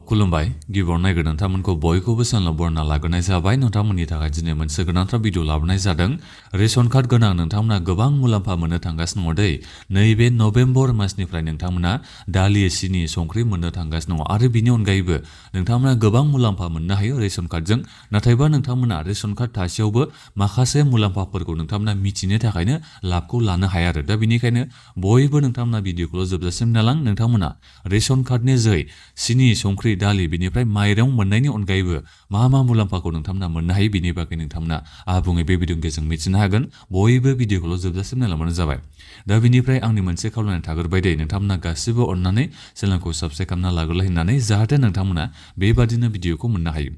खुलुमबाय गिबियाव नायग्रो नोंथांमोनखौ बयखौबो चेनेलाव बरायना लाग्रोनाय जाबाय नोंथांमोननि थाखाय दिनै मोनसे गोनांथार भिडिअ लाबोनाय जादों रेशन कार्ड गोनां नोंथांमोना गोबां मुलाम्फा मोननो थांगासिनो दङ दै नैबे नभेम्बर मासनिफ्राय नोंथांमोना दालि सिनि संख्रि मोननो थांगासिनो दङ आरो बिनि अनगायैबो नोंथांमोना गोबां मुलाम्फा मोननो हायो रेशन कार्डजों नाथायबा नोंथांमोना रेशन कार्ड थासेयावबो माखासे मुलाम्फाफोरखौ नोंथांमोना मिथिनो थाखायनो लाबखौ लानो हाया आरो दा बेनिखायनो बयबो नोंथांमोना भिडिअखौ जोबजासिम नायलां नोंथांमोना रेशन कार्डनि जोहै सिनि संख्रि दालि बिनिफ्राय माइरं मोननायनि अनगायैबो मा मुलाम्फाखौ नोंथांमोना मोननो हायो बिनि बागै नोंथांमोना आबुङै बे भिडिअनि गेजेरजों मिथिनो हागोन बयबो भिडिअखौल' जोबजासिम नायलांबानो जाबाय दा बिनिफ्राय आंनि मोनसे खावलायनाय थाग्रोबाय दे नोंथांमोना गासिबो अननानै चेनेलखौ साबस्क्राइब खालामना लाग्रोलाय होननानै जाहाथे नोंथांमोना बेबादिनो भिडिअखौ मोननो हायो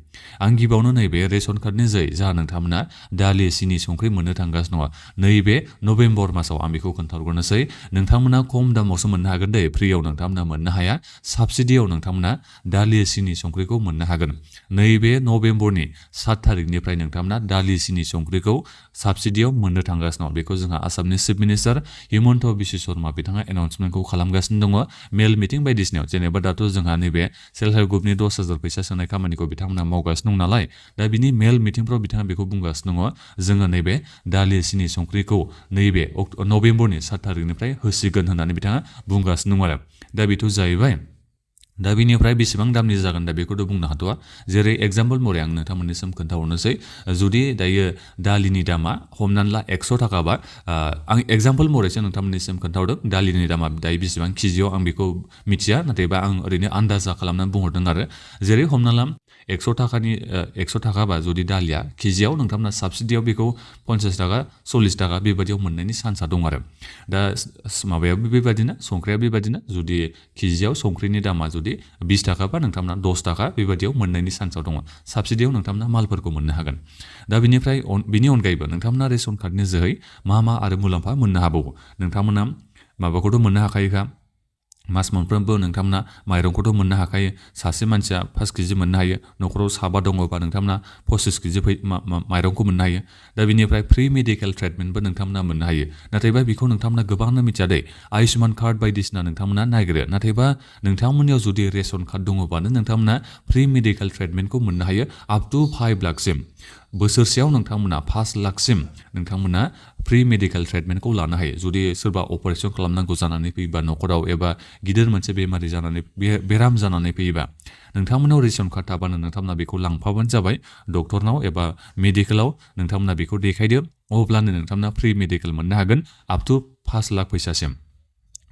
आं गिबियावनो नैबे रेशन कार्डनि जोहै जा नोंथांमोना दालि सिनि संख्रि मोननो थांगासिनो दङ नैबे नभेम्बर मासाव आं बेखौ खोन्थाहरग्रोनोसै नोंथांमोना खम दामावसो मोननो हागोन दे फ्रियाव नोंथांमोना मोननो हाया साबसिडियाव नोंथांमोना दालि सिनि संख्रिखौ मोननो हागोन नैबे नभेम्बरनि 7 थारिखनिफ्राय नोंथांमोना दालि सिनि संख्रिखौ साबसिडियाव मोननो थांगासिनो दं बेखौ जोंहा आसामनि चिफ मिनिस्टार हिमन्त बिश्व शर्मा बिथाङा एनाउन्समेन्टखौ खालामगासिनो दङ मेल मिटिं बायदिसिनायाव जेनेबा दाथ' जोंहा नैबे सेल्फ हेल्प ग्रुपनि 10,000 फैसा सोनाय खामानिखौ बिथांमोना मावगासिनो दं नालाय दा बिनि मेल मिटिंफ्राव बिथाङा बेखौ बुंगासिनो दङ जोङो नैबे दालि सिनि संख्रिखौ नैबे नभेम्बरनि 7 थारिखनिफ्राय होसिगोन होननानै बिथाङा बुंगासिनो दं आरो दा बेथ' जाहैबाय दा बिनिफ्राय बेसेबां दामनि जागोन दा बेखौथ' बुंनो हाथ'आ जेरै एग्जाम्पल महरै आं नोंथांमोननिसिम खोन्थाहरनोसै जुदि दायो दालिनि दामा हमनानै ला 100 थाखाबा आं एग्जाम्पल महरैसो नोंथांमोननिसिम खोन्थाहरदों दालिनि दामा दायो बेसेबां केजियाव आं बेखौ मिथिया नाथायबा आं ओरैनो आन्दाजा खालामनानै बुंहरदों आरो जेरै हमना ला 100 थाखाबा जुदि दालिया केजियाव नोंथांमोना साबसिडियाव बेखौ 50 थाखा 40 थाखा बेबादियाव मोननायनि चान्सआ दं आरो दा माबायाबो बेबादिनो संख्रिया बेबादिनो जुदि केजियाव संख्रिनि दामा जुदि 20 थाखाबा नोंथांमोना 10 थाखा बेबादियाव मोननायनि चान्सआव दङ साबसिडियाव नोंथांमोना मालफोरखौ मोननो हागोन दा बिनिफ्राय बिनि अनगायैबो नोंथांमोना रेशन कार्डनि जोहै मा आरो मुलाम्फा मोननो हाबावो नोंथांमोना माबाखौथ' मोननो हाखायोखा मास मोनफ्रोमबो नोंथांमोना माइरंखौथ' मोननो हाखायो सासे मानसिया 5 केजि मोननो हायो न'खराव साबा दङबा नोंथांमोना 25 केजि माइरंखौ मोननो हायो दा बिनिफ्राय फ्रि मेडिकेल ट्रिटमेन्टबो नोंथांमोना मोननो हायो नाथायबा बेखौ नोंथांमोना गोबांनो मिथिया दे आयुष्मान कार्ड बायदिसिना नोंथांमोना नागिरो नाथायबा नोंथांमोननियाव जुदि रेशन कार्ड दङबानो नोंथांमोना फ्रि मेडिकेल ट्रिटमेन्टखौ मोननो हायो आप टु 5 लाखसिम बोसोरसेयाव नोंथांमोना 5 लाखसिम नोंथांमोना फ्रि मेडिकेल ट्रिटमेन्टखौ लानो हायो जुदि सोरबा अपारेसन खालामनांगौ जानानै फैयोबा न'खराव एबा गिदिर मोनसे बेमारि जानानै बेराम जानानै फैयोबा नोंथांमोनाव रेशन कार्ड थाबानो नोंथांमोना बेखौ लांफाबानो जाबाय डक्टरनाव एबा मेडिकेलाव नोंथांमोना बेखौ देखायदो अब्लानो नोंथांमोना फ्रि मेडिकेल मोननो हागोन आप टु 5 लाख फैसासिम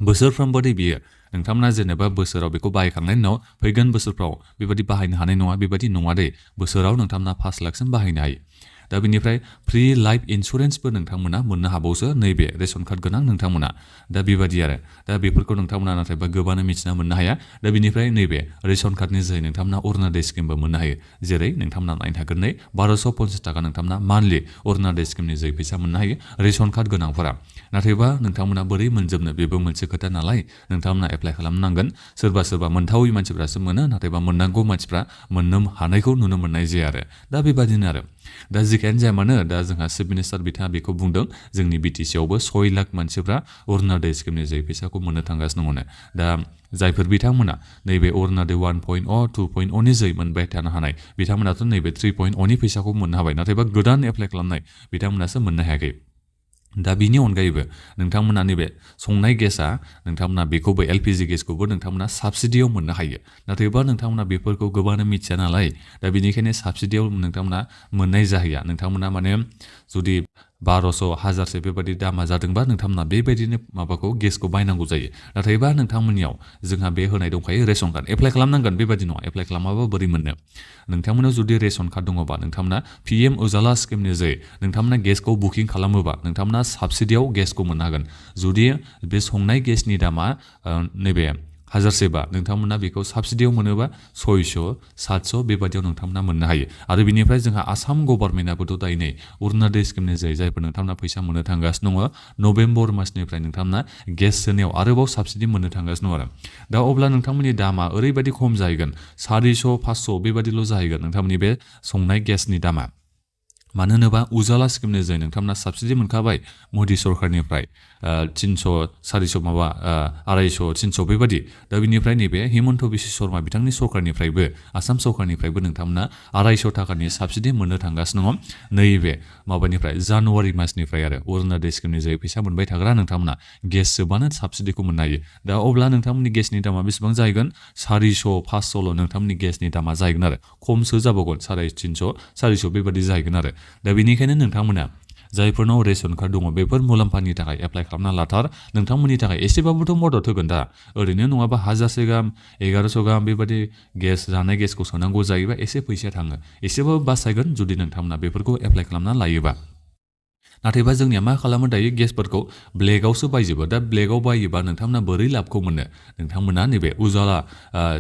बोसोरफ्रोमबो बियो नोंथांमोना जेनेबा बोसोराव बेखौ बाहायखांनायनि उनाव फैगोन बोसोरफ्राव बेबायदि बाहायनो हानाय नङा बेबायदि नङा दे बोसोराव नोंथांमोना 5 लाखसिम बाहायनो हायो दा बेनिफ्राय फ्रि लाइफ इन्सुरेन्सबो नोंथांमोना मोननो हाबावसो नैबे रेशन कार्ड गोनां नोंथांमोना दा बेबायदि आरो दा बेफोरखौ नोंथांमोना नाथायबा गोबानो मिथिना मोननो हाया दा बेनिफ्राय नैबे रेशन कार्डनि जोहै नोंथांमोना अरुणोदय स्किमबो मोननो हायो जेरै नोंथांमोना नायनो हागोन 1250 थाखा नोंथांमोना मान्थलि अरुणोदय स्किमनि जोहै फैसा मोननो हायो रेशन कार्ड गोनांफोरा नाथायबा नोंथांमोना बोरै मोनजोबनो बेबो मोनसे खोथा नालाय नोंथांमोना एप्लाइ खालामनांगोन सोरबा मोनथावै मानसिफ्रासो मोनो नाथायबा मोननांगौ मानसिफ्रा मोननो हानायखौ नुनो मोननाय जाया आरो दा बेबादिनो आरो दा जिखियानो जाया मानो दा जोंहा चिफ मिनिस्टार बिथाङा बेखौ बुंदों जोंनि बिटिसिआवबो 6 लाख मानसिफ्रा अरुणोदय स्किमनि जोहै फैसाखौ मोननो थांगासिनो दङ दा जायफोर बिथांमोना नैबे अरुणोदय 1.0 2.0 नि जोहै मोनबाय थानो हानाय बिथांमोनाथ' नैबे 3.0 नि फैसाखौ मोननो हाबाय नाथायबा गोदान एप्लाइ खालामनाय बिथांमोनासो मोननो हायाखै दा बिनि अनगायैबो नोंथांमोना नैबे संनाय गेसआ नोंथांमोना बेखौबो एलपिजि गेसखौबो नोंथांमोना साबसिडियाव मोननो हायो नाथायबा नोंथांमोना बेफोरखौ गोबाङानो मिथिया नालाय दा बेनिखायनो साबसिडियाव नोंथांमोना मोननाय जाहैया नोंथांमोना माने जुदि 1200 1000 बेबायदि दामा जादोंबा नोंथांमोना बेबायदिनो माबाखौ गेसखौ बायनांगौ जायो नाथायबा नोंथांमोननियाव जोंहा बे होनाय दंखायो रेशन कार्ड एप्लाइ खालामनांगोन बेबायदि नङा एप्लाइ खालामाबा बोरै मोननो नोंथांमोनाव जुदि रेशन कार्ड दङबा नोंथांमोना PM उजाला स्किमनि जोहै नोंथांमोना गेसखौ बुकिं खालामोबा नोंथांमोना साबसिडियाव गेसखौ मोननो हागोन जुदि बे संनाय गेसनि दामा नैबे 1000 बा नोंथांमोना बेखौ साबसिडियाव मोनोबा 600 700 बेबादियाव नोंथांमोना मोननो हायो आरो बिनिफ्राय जोंहा आसाम गभर्नमेन्टआबोथ' दायो नै अरुणोदय स्किमनि जोहै जायफोर नोंथांमोना फैसा मोननो थांगासिनो दङ नभेम्बर मासनिफ्राय नोंथांमोना गेस सोनायाव आरोबाव साबसिडि मोननो थांगासिनो दङ आरो दा अब्ला नोंथांमोननि दामा ओरैबायदि खम जाहैगोन 400 500 बेबादिल' जाहैगोन नोंथांमोननि बे संनाय गेसनि दामा मानो होनोबा उजाला स्किमनि जों नोंथांमोना साबसिडि मोनखाबाय मदि सरखारनिफ्राय 300 400 माबा 250 300 बेबादि दा बिनिफ्राय नैबे हिमन्त बिश्व शर्मा बिथांनि सरखारनिफ्रायबो आसाम सरखारनिफ्रायबो नोंथांमोना 250 थाखानि साबसिडि मोननो थांगासिनो दङ नैबे माबानिफ्राय जानुवारि मासनिफ्राय आरो अरुणोदय स्किमनि जों फैसा मोनबाय थाग्रा नोंथांमोना गेस जोबानो साबसिडिखौ मोननो हायो दा अब्ला नोंथांमोननि गेसनि दामा बेसेबां जाहैगोन 400 500ल' नोंथांमोननि गेसनि दामा जाहैगोन आरो खमसो जाबावगोन 350 400 बेबादि जाहैगोन आरो दा बेनिखायनो नोंथांमोना जायफोरनाव रेशन कार्ड दङ बेफोर मुलाम्फानि थाखाय एप्लाइ खालामना लाथार नोंथांमोननि थाखाय एसेबाबोथ' मदद होगोन दा ओरैनो नङाबा 1000 गाहाम 1100 गाहाम बेबादि गेस जानाय गेसखौ सोनांगौ जायोबा एसे फैसा थाङो एसेबाबो बासायगोन जुदि नोंथांमोना बेफोरखौ एप्लाइ खालामना लायोबा नाथायबा जोंनिया मा खालामो दायो गेसफोरखौ ब्लेकआवसो बायजोबो दा ब्लेकआव बायोबा नोंथांमोना बोरै लाबखौ मोनो नोंथांमोना नैबे उजाला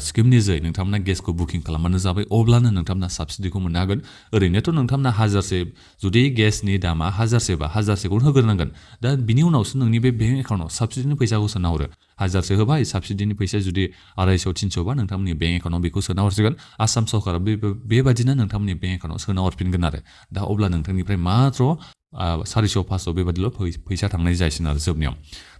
स्किमनि जै नोंथांमोना गेसखौ बुकिं खालामबानो जाबाय अब्लानो नोंथांमोना साबसिडिखौ मोननो हागोन ओरैनोथ' नोंथांमोना 1000 जुदि गेसनि दामा 1000 बा 1000खौनो होग्रोनांगोन दा बिनि उनावसो नोंनि बे बेंक एकाउन्टआव साबसिडिनि फैसाखौ सोना हरो 1000 होबाय साबसिडिनि फैसा जुदि 250 300 बा नोंथांमोननि बेंक एकाउन्टआव बेखौ सोना हरसिगोन आसाम सरकारा बेबादिनो नोंथांमोननि बेंक एकाउन्टआव सोना हरफिनगोन आरो दा अब्ला नोंथांनिफ्राय मात्र 400 500 बेबादिल' फैसा थांनाय जायसिन आरो जोबनायाव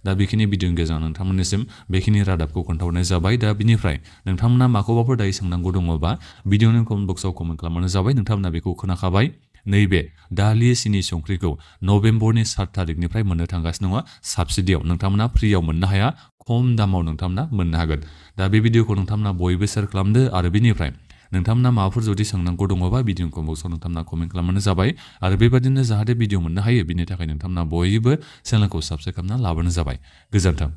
दा बेखिनि भिडिअनि गेजेराव नोंथांमोननिसिम बेखिनि रादाबखौ खोन्थाहरनाय जाबाय दा बिनिफ्राय नोंथांमोना माखौबाफोर दायो सोंनांगौ दङबा भिडिअनि कमेन्ट बक्सआव कमेन्ट खालामबानो जाबाय नोंथांमोना बेखौ खोनाखाबाय नैबे दालि सिनि संख्रिखौ नभेम्बरनि 7 थारिखनिफ्राय मोननो थांगासिनो दङ साबसिडियाव नोंथांमोना फ्रियाव मोननो हाया खम दामाव नोंथांमोना मोननो हागोन दा बे भिडिअखौ नोंथांमोना बयबो शेयार खालामदो आरो बिनिफ्राय नोंथांमोना माबाफोर जुदि सोंनांगौ दङबा भिडिअनि कमेन्ट बक्सआव नोंथांमोना कमेन्ट खालामबानो जाबाय आरो बेबादिनो जाहाथे भिडिअ मोननो हायो बिनि थाखाय नोंथांमोना बयबो चेनेलखौ साबस्क्राइब खालामना लाबानो जाबाय गोजोन्थों